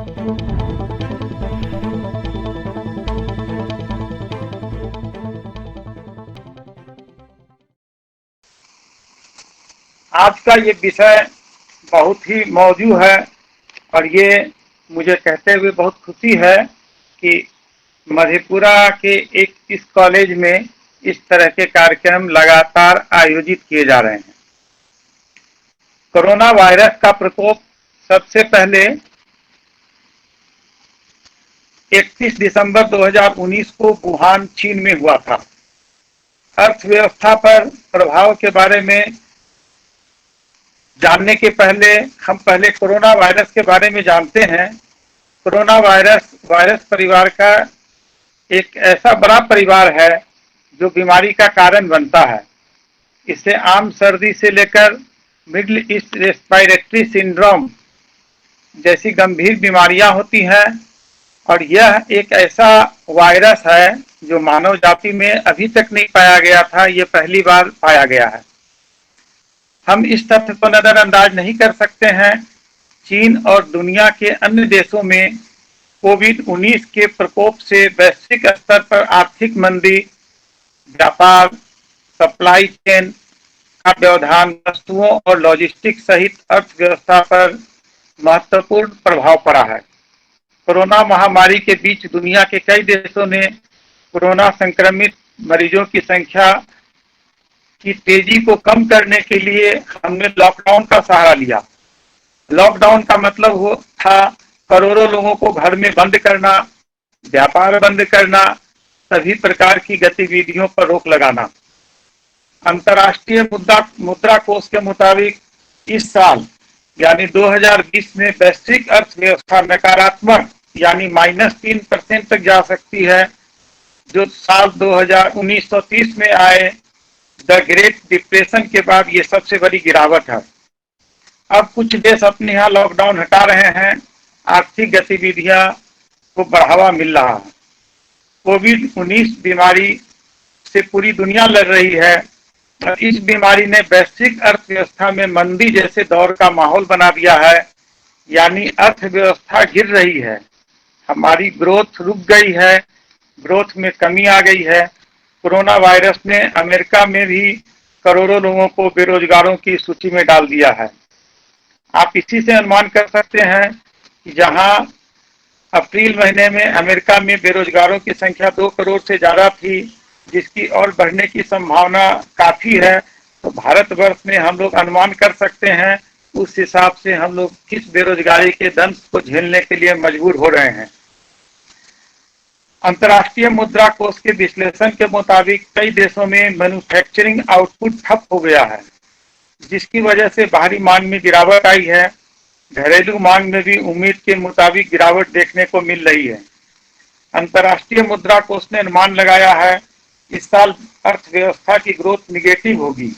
आज का ये विषय बहुत ही मौजू है और ये मुझे कहते हुए बहुत खुशी है कि मधेपुरा के एक इस कॉलेज में इस तरह के कार्यक्रम लगातार आयोजित किए जा रहे हैं। कोरोना वायरस का प्रकोप सबसे पहले 31 दिसंबर 2019 को वुहान, चीन में हुआ था। अर्थव्यवस्था पर प्रभाव के बारे में जानने के पहले हम कोरोना वायरस के बारे में जानते हैं। कोरोना वायरस परिवार का एक ऐसा बड़ा परिवार है जो बीमारी का कारण बनता है। इससे आम सर्दी से लेकर मिडिल ईस्ट रेस्पिरेटरी सिंड्रोम जैसी गंभीर बीमारियां होती हैं और यह एक ऐसा वायरस है जो मानव जाति में अभी तक नहीं पाया गया था, ये पहली बार पाया गया है। हम इस तथ्य को नजरअंदाज नहीं कर सकते हैं। चीन और दुनिया के अन्य देशों में कोविड-19 के प्रकोप से वैश्विक स्तर पर आर्थिक मंदी, व्यापार, सप्लाई चेन का व्यवधान, वस्तुओं और लॉजिस्टिक्स सहित अर्थव्यवस्था पर महत्वपूर्ण प्रभाव पड़ा है। कोरोना महामारी के बीच दुनिया के कई देशों ने कोरोना संक्रमित मरीजों की संख्या की तेजी को कम करने के लिए हमने लॉकडाउन का सहारा लिया। लॉकडाउन का मतलब वो था करोड़ों लोगों को घर में बंद करना, व्यापार बंद करना, सभी प्रकार की गतिविधियों पर रोक लगाना। अंतर्राष्ट्रीय मुद्रा कोष के मुताबिक इस साल यानी 2020 में वैश्विक अर्थव्यवस्था नकारात्मक यानी -3% तक जा सकती है, जो साल 1930 में आए द ग्रेट डिप्रेशन के बाद ये सबसे बड़ी गिरावट है। अब कुछ देश अपने यहाँ लॉकडाउन हटा रहे हैं, आर्थिक गतिविधियां को बढ़ावा मिल रहा है। कोविड-19 बीमारी से पूरी दुनिया लड़ रही है और इस बीमारी ने वैश्विक अर्थव्यवस्था में मंदी जैसे दौर का माहौल बना दिया है, यानी अर्थव्यवस्था गिर रही है। हमारी ग्रोथ रुक गई है, ग्रोथ में कमी आ गई है। कोरोना वायरस ने अमेरिका में भी करोड़ों लोगों को बेरोजगारों की सूची में डाल दिया है। आप इसी से अनुमान कर सकते हैं कि जहां अप्रैल महीने में अमेरिका में बेरोजगारों की संख्या 2 करोड़ से ज्यादा थी, जिसकी और बढ़ने की संभावना काफी है, तो भारतवर्ष में हम लोग अनुमान कर सकते हैं उस हिसाब से हम लोग किस बेरोजगारी के दंश को झेलने के लिए मजबूर हो रहे हैं। अंतर्राष्ट्रीय मुद्रा कोष के विश्लेषण के मुताबिक कई देशों में मैन्युफैक्चरिंग आउटपुट ठप हो गया है, जिसकी वजह से बाहरी मांग में गिरावट आई है। घरेलू मांग में भी उम्मीद के मुताबिक गिरावट देखने को मिल रही है। अंतर्राष्ट्रीय मुद्रा कोष ने अनुमान लगाया है इस साल अर्थव्यवस्था की ग्रोथ निगेटिव होगी।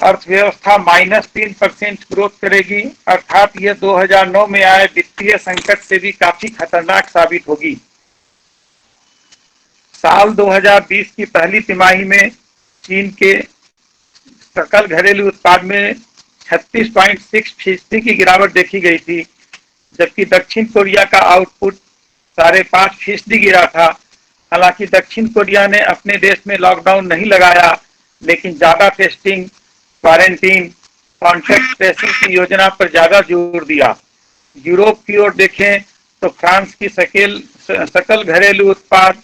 अर्थव्यवस्था -3% ग्रोथ करेगी, अर्थात यह 2009 में आए वित्तीय संकट से भी काफी खतरनाक साबित होगी। साल 2020 की पहली तिमाही में चीन के सकल घरेलू उत्पाद में 36.6% की गिरावट देखी गई थी, जबकि दक्षिण कोरिया का आउटपुट 5.5% गिरा था। हालांकि दक्षिण कोरिया ने अपने देश में लॉकडाउन नहीं लगाया, लेकिन ज्यादा टेस्टिंग, क्वारंटीन, कॉन्टैक्ट ट्रेसिंग की योजना पर ज्यादा जोर दिया। यूरोप की ओर देखें तो फ्रांस की सकल घरेलू उत्पाद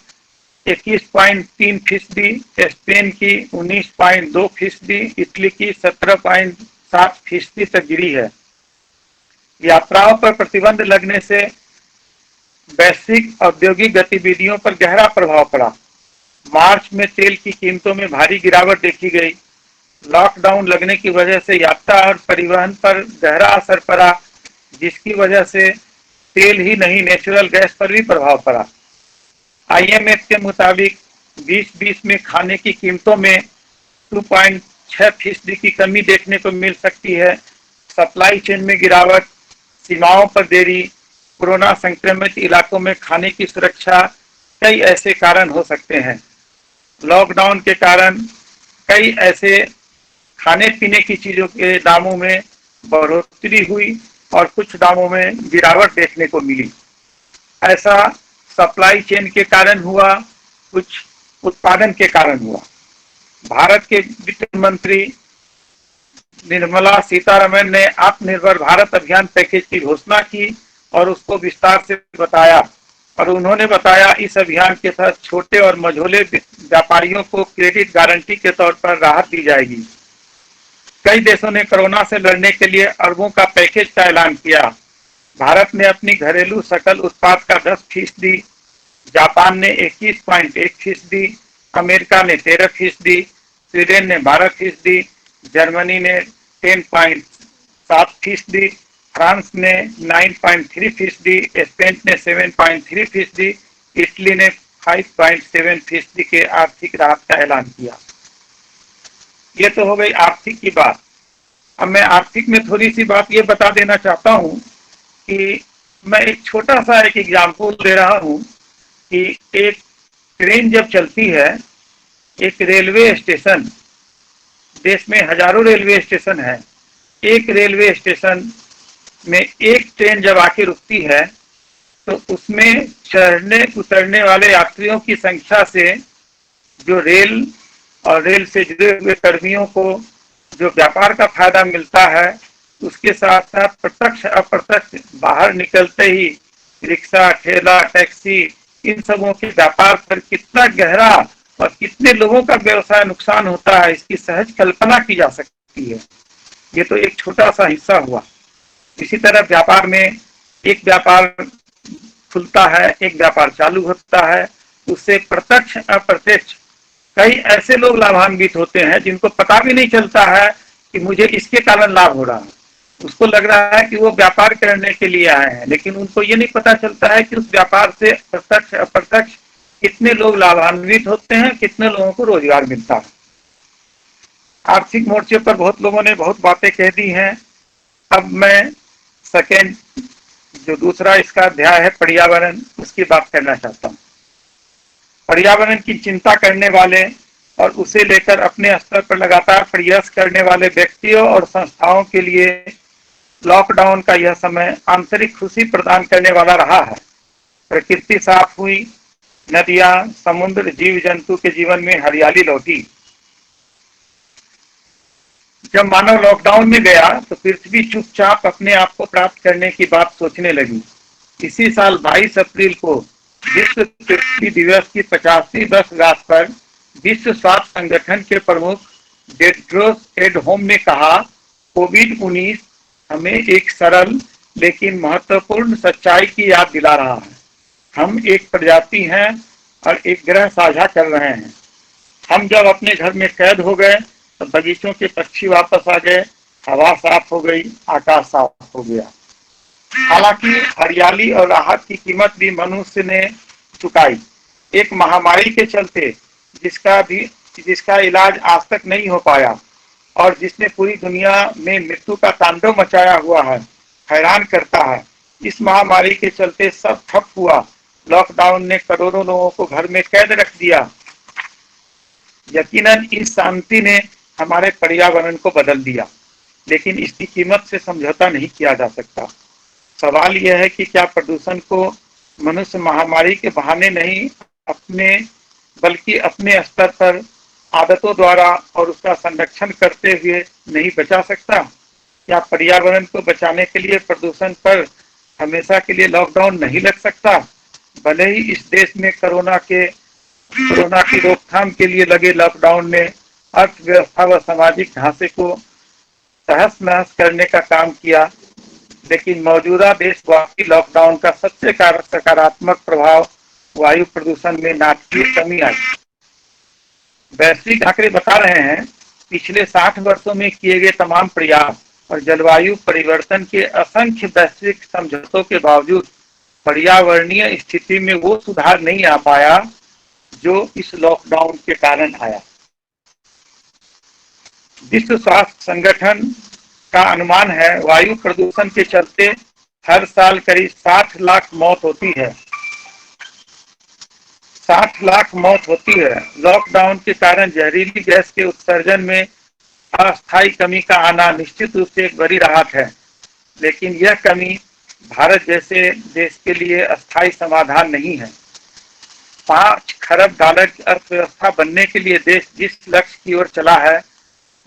21.3%, स्पेन की 19.2%, इटली की 17.7% तक गिरी है। यात्राओं पर प्रतिबंध लगने से वैश्विक औद्योगिक गतिविधियों पर गहरा प्रभाव पड़ा। मार्च में तेल की कीमतों में भारी गिरावट देखी गई। लॉकडाउन लगने की वजह से यात्रा और परिवहन पर गहरा असर पड़ा, जिसकी वजह से तेल ही नहीं नेचुरल गैस पर भी प्रभाव पड़ा। IMF के मुताबिक 2020 में खाने की कीमतों में 2.6% की कमी देखने को मिल सकती है। सप्लाई चेन में गिरावट, सीमाओं पर देरी, कोरोना संक्रमित इलाकों में खाने की सुरक्षा, कई ऐसे कारण हो सकते हैं। लॉकडाउन के कारण कई ऐसे खाने पीने की चीजों के दामों में बढ़ोतरी हुई और कुछ दामों में गिरावट देखने को मिली। ऐसा सप्लाई चेन के कारण हुआ, कुछ उत्पादन के कारण हुआ। भारत के वित्त मंत्री निर्मला सीतारमण ने आत्मनिर्भर भारत अभियान पैकेज की घोषणा की और उसको विस्तार से बताया। और उन्होंने बताया इस अभियान के तहत छोटे और मझोले व्यापारियों को क्रेडिट गारंटी के तौर पर राहत दी जाएगी। कई देशों ने कोरोना से लड़ने के लिए अरबों का पैकेज का ऐलान किया। भारत ने अपनी घरेलू सकल उत्पाद का 10%, जापान ने 21.1%, अमेरिका ने 13%, स्वीडन ने 12%, जर्मनी ने 10.7%, फ्रांस ने 9.3%, स्पेन ने 7.3%, इटली ने 5.7% के आर्थिक राहत का ऐलान किया। ये तो हो गई आर्थिक की बात। अब मैं आर्थिक में थोड़ी सी बात ये बता देना चाहता हूँ कि मैं एक छोटा सा एक एग्जाम्पल दे रहा हूँ कि एक ट्रेन जब चलती है, एक रेलवे स्टेशन, देश में हजारों रेलवे स्टेशन है, एक रेलवे स्टेशन में एक ट्रेन जब आके रुकती है तो उसमें चढ़ने उतरने वाले यात्रियों की संख्या से जो रेल और रेल से जुड़े हुए कर्मियों को जो व्यापार का फायदा मिलता है, उसके साथ साथ प्रत्यक्ष अप्रत्यक्ष बाहर निकलते ही रिक्शा, ठेला, टैक्सी, इन सबों के व्यापार पर कितना गहरा और कितने लोगों का व्यवसाय नुकसान होता है, इसकी सहज कल्पना की जा सकती है। ये तो एक छोटा सा हिस्सा हुआ। इसी तरह व्यापार में एक व्यापार खुलता है, एक व्यापार चालू होता है, उससे प्रत्यक्ष अप्रत्यक्ष कई ऐसे लोग लाभान्वित होते हैं जिनको पता भी नहीं चलता है कि मुझे इसके कारण लाभ हो रहा है। उसको लग रहा है कि वो व्यापार करने के लिए आए हैं, लेकिन उनको ये नहीं पता चलता है कि उस व्यापार से प्रत्यक्ष अप्रत्यक्ष कितने लोग लाभान्वित होते हैं, कितने लोगों को रोजगार मिलता है। आर्थिक मोर्चे पर बहुत लोगों ने बहुत बातें कह दी हैं। अब मैं सेकेंड जो दूसरा इसका अध्याय है पर्यावरण, उसकी बात करना चाहता हूँ। पर्यावरण की चिंता करने वाले और उसे लेकर अपने स्तर पर लगातार प्रयास करने वाले व्यक्तियों और संस्थाओं के लिए लॉकडाउन का यह समय आंतरिक खुशी प्रदान करने वाला रहा है। प्रकृति साफ हुई, नदियां, समुद्र, जीव जंतु के जीवन में हरियाली लौटी। जब मानव लॉकडाउन में गया तो पृथ्वी चुपचाप अपने आप को प्राप्त करने की बात सोचने लगी। इसी साल 22 अप्रैल को विश्व पृथ्वी दिवस की 50वीं वर्षगांठ पर विश्व स्वास्थ्य संगठन के प्रमुख टेड्रोस एडहोम ने कहा, कोविड-19 हमें एक सरल लेकिन महत्वपूर्ण सच्चाई की याद दिला रहा है। हम एक प्रजाति हैं और एक ग्रह साझा कर रहे हैं। हम जब अपने घर में कैद हो गए तो बगीचों के पक्षी वापस आ गए, हवा साफ हो गई, आकाश साफ हो गया। हालांकि हरियाली और राहत की कीमत भी मनुष्य ने चुकाई। एक महामारी के चलते जिसका इलाज आज तक नहीं हो पाया और जिसने पूरी दुनिया में मृत्यु का तांडव मचाया हुआ है, हैरान करता है। इस महामारी के चलते सब ठप हुआ। लॉकडाउन ने करोड़ों लोगों को घर में कैद रख दिया। यकीनन इस शांति ने हमारे पर्यावरण को बदल दिया, लेकिन इसकी कीमत से समझौता नहीं किया जा सकता। सवाल यह है कि क्या प्रदूषण को मनुष्य महामारी के बहाने नहीं बल्कि अपने स्तर पर आदतों द्वारा और उसका संरक्षण करते हुए नहीं बचा सकता? क्या पर्यावरण को बचाने के लिए प्रदूषण पर हमेशा के लिए लॉकडाउन नहीं लग सकता? भले ही इस देश में कोरोना की रोकथाम के लिए लगे लॉकडाउन ने अर्थव्यवस्था व सामाजिक ढांचे को तहस नहस करने का काम किया, लेकिन मौजूदा देशव्यापी लॉकडाउन का सबसे सकारात्मक प्रभाव वायु प्रदूषण में नाटकीय कमी आई। वैश्विक आंकड़े बता रहे हैं, पिछले 60 वर्षों में किए गए तमाम प्रयास और जलवायु परिवर्तन के असंख्य वैश्विक समझौतों के बावजूद पर्यावरणीय स्थिति में वो सुधार नहीं आ पाया जो इस लॉकडाउन के कारण आया। विश्व स्वास्थ्य संगठन का अनुमान है, वायु प्रदूषण के चलते हर साल करीब 60 लाख मौत होती है। 60 लाख मौत होती है। लॉकडाउन के कारण जहरीली गैस के उत्सर्जन में अस्थायी कमी का आना निश्चित रूप से एक बड़ी राहत है। लेकिन यह कमी भारत जैसे देश के लिए अस्थायी समाधान नहीं है। 5 खरब डॉलर की अर्थव्यवस्था बनने के लिए देश जिस लक्ष्य की ओर चला है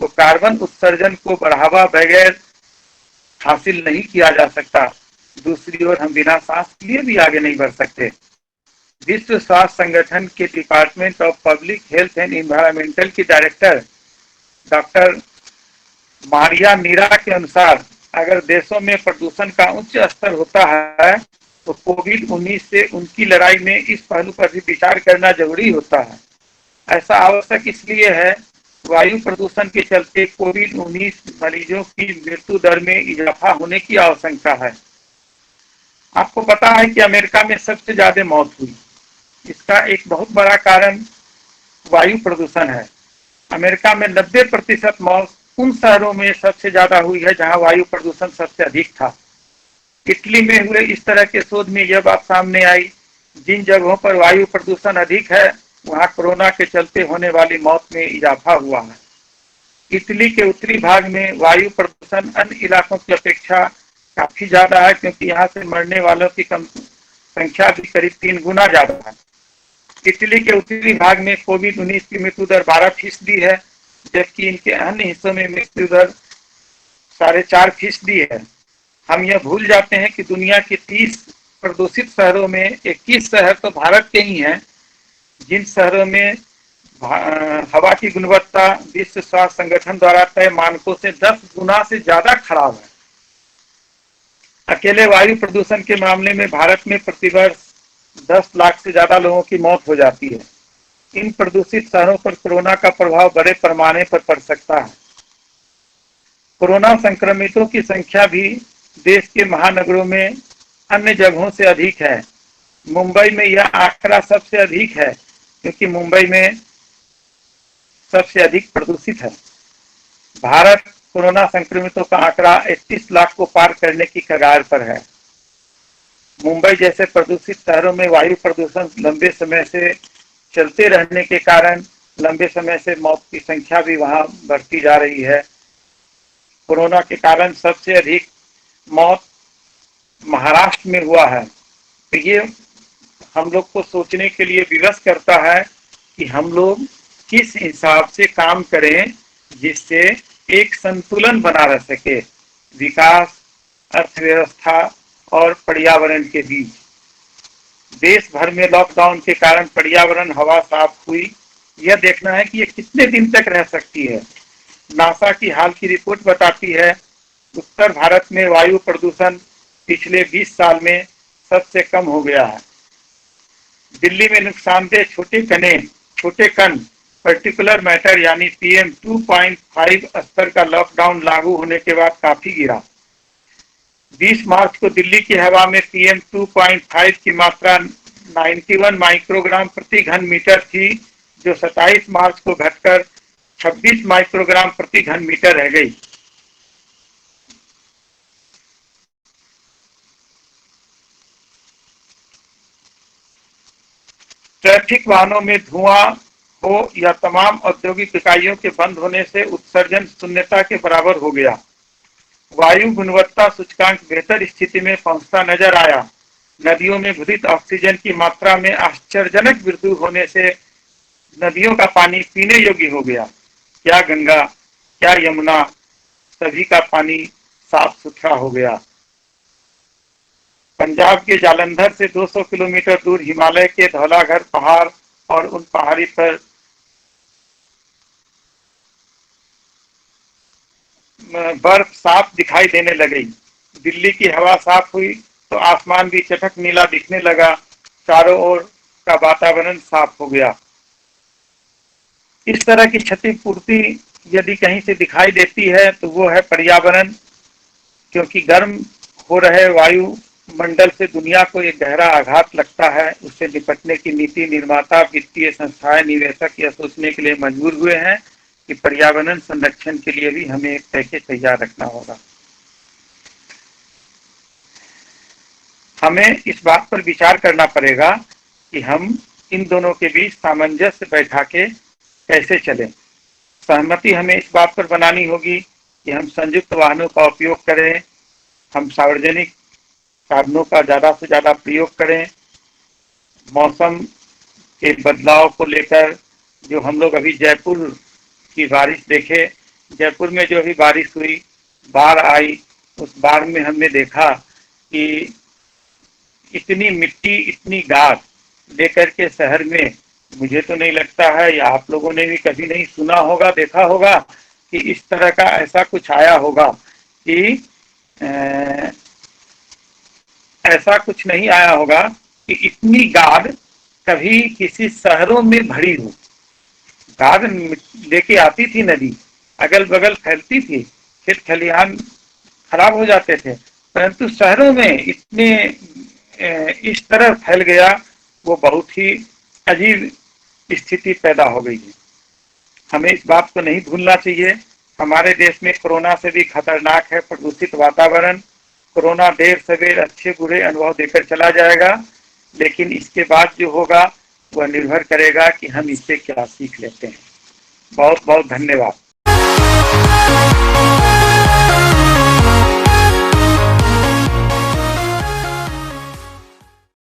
वो कार्बन उत्सर्जन को बढ़ावा बगैर हासिल नहीं किया जा सकता। दूसरी ओर हम बिना सांस लिए भी आगे नहीं बढ़ सकते। विश्व स्वास्थ्य संगठन के department of public health and environmental की डायरेक्टर डॉक्टर मारिया नीरा के अनुसार अगर देशों में प्रदूषण का उच्च स्तर होता है तो कोविड-19 से उनकी लड़ाई में इस पहलू पर भी विचार करना जरूरी होता है। ऐसा आवश्यक इसलिए है, वायु प्रदूषण के चलते कोविड-19 मरीजों की मृत्यु दर में इजाफा होने की आशंका है। आपको पता है कि अमेरिका में सबसे ज्यादा मौत हुई, इसका एक बहुत बड़ा कारण वायु प्रदूषण है। अमेरिका में 90% मौत उन शहरों में सबसे ज्यादा हुई है जहां वायु प्रदूषण सबसे अधिक था। इटली में हुए इस तरह के शोध में यह बात सामने आई, जिन जगहों पर वायु प्रदूषण अधिक है वहां कोरोना के चलते होने वाली मौत में इजाफा हुआ है। इटली के उत्तरी भाग में वायु प्रदूषण अन्य इलाकों की अपेक्षा काफी ज्यादा है, क्योंकि यहाँ से मरने वालों की संख्या भी करीब 3 गुना ज्यादा है। इटली के उत्तरी भाग में कोविड-19 की मृत्यु दर 12% है, जबकि इनके अन्य हिस्सों में मृत्यु दर 4.5% है। हम यह भूल जाते हैं कि दुनिया के 30 प्रदूषित शहरों में 21 शहर तो भारत के ही हैं, जिन शहरों में हवा की गुणवत्ता विश्व स्वास्थ्य संगठन द्वारा तय मानकों से 10 गुना से ज्यादा खराब है। अकेले वायु प्रदूषण के मामले में भारत में प्रतिवर्ष 10 लाख से ज्यादा लोगों की मौत हो जाती है। इन प्रदूषित शहरों पर कोरोना का प्रभाव बड़े पैमाने पर पड़ सकता है। कोरोना संक्रमितों की संख्या भी देश के महानगरों में अन्य जगहों से अधिक है। मुंबई में यह आंकड़ा सबसे अधिक है, क्योंकि मुंबई में सबसे अधिक प्रदूषित है। भारत कोरोना संक्रमितों का आंकड़ा 31 लाख को पार करने की कगार पर है। मुंबई जैसे प्रदूषित शहरों में वायु प्रदूषण लंबे समय से चलते रहने के कारण लंबे समय से मौत की संख्या भी वहां बढ़ती जा रही है। कोरोना के कारण सबसे अधिक मौत महाराष्ट्र में हुआ है। तो ये हम लोग को सोचने के लिए विवश करता है कि हम लोग किस हिसाब से काम करें जिससे एक संतुलन बना रह सके विकास, अर्थव्यवस्था और पर्यावरण के बीच। देश भर में लॉकडाउन के कारण पर्यावरण हवा साफ हुई, यह देखना है कि ये कितने दिन तक रह सकती है। नासा की हाल की रिपोर्ट बताती है उत्तर भारत में वायु प्रदूषण पिछले 20 साल में सबसे कम हो गया है। दिल्ली में नुकसानदेह छोटे कण पर्टिकुलर मैटर यानी PM 2.5 स्तर का लॉकडाउन लागू होने के बाद काफी गिरा। 20 मार्च को दिल्ली की हवा में PM 2.5 की मात्रा 91 माइक्रोग्राम प्रति घन मीटर थी, जो 27 मार्च को घटकर 26 माइक्रोग्राम प्रति घन मीटर रह गई। ट्रैफिक वाहनों में धुआं हो या तमाम औद्योगिक इकाइयों के बंद होने से उत्सर्जन शून्यता के बराबर हो गया। वायु गुणवत्ता सूचकांक बेहतर स्थिति में पहुंचता नजर आया। नदियों में घुलित ऑक्सीजन की मात्रा में आश्चर्यजनक वृद्धि होने से नदियों का पानी पीने योग्य हो गया। क्या गंगा, क्या यमुना, सभी का पानी साफ सुथरा हो गया। पंजाब के जालंधर से 200 किलोमीटर दूर हिमालय के धौलाघर पहाड़ और उन पहाड़ी पर बर्फ साफ दिखाई देने लगी। दिल्ली की हवा साफ हुई तो आसमान भी चटक नीला दिखने लगा। चारों ओर का वातावरण साफ हो गया। इस तरह की क्षतिपूर्ति यदि कहीं से दिखाई देती है तो वो है पर्यावरण, क्योंकि गर्म हो रहे वायु मंडल से दुनिया को एक गहरा आघात लगता है। उससे निपटने की नीति निर्माता, वित्तीय संस्थाएं, निवेशक यह सोचने के लिए मजबूर हुए हैं कि पर्यावरण संरक्षण के लिए भी हमें एक पैकेज तैयार रखना होगा। हमें इस बात पर विचार करना पड़ेगा कि हम इन दोनों के बीच सामंजस्य बैठा के कैसे चलें। सहमति हमें इस बात पर बनानी होगी कि हम संयुक्त वाहनों का उपयोग करें, हम सार्वजनिक साधनों का ज़्यादा से ज़्यादा प्रयोग करें। मौसम के बदलाव को लेकर जो हम लोग अभी जयपुर की बारिश देखे, जयपुर में जो अभी बारिश हुई, बाढ़ आई, उस बाढ़ में हमने देखा कि इतनी मिट्टी, इतनी गाद लेकर के शहर में, मुझे तो नहीं लगता है या आप लोगों ने भी कभी नहीं सुना होगा, देखा होगा कि इस तरह का ऐसा कुछ आया होगा कि ऐसा कुछ नहीं आया होगा कि इतनी गाद कभी किसी शहरों में भरी हो। गाद लेके आती थी नदी, अगल बगल फैलती थी, खेत खलिहान खराब हो जाते थे, परंतु शहरों में इतने इस तरह फैल गया, वो बहुत ही अजीब स्थिति पैदा हो गई है। हमें इस बात को नहीं भूलना चाहिए। हमारे देश में कोरोना से भी खतरनाक है प्रदूषित वातावरण। कोरोना देर सवेर अच्छे बुरे अनुभव देकर चला जाएगा, लेकिन इसके बाद जो होगा वह निर्भर करेगा कि हम इससे क्या सीख लेते हैं। बहुत बहुत धन्यवाद।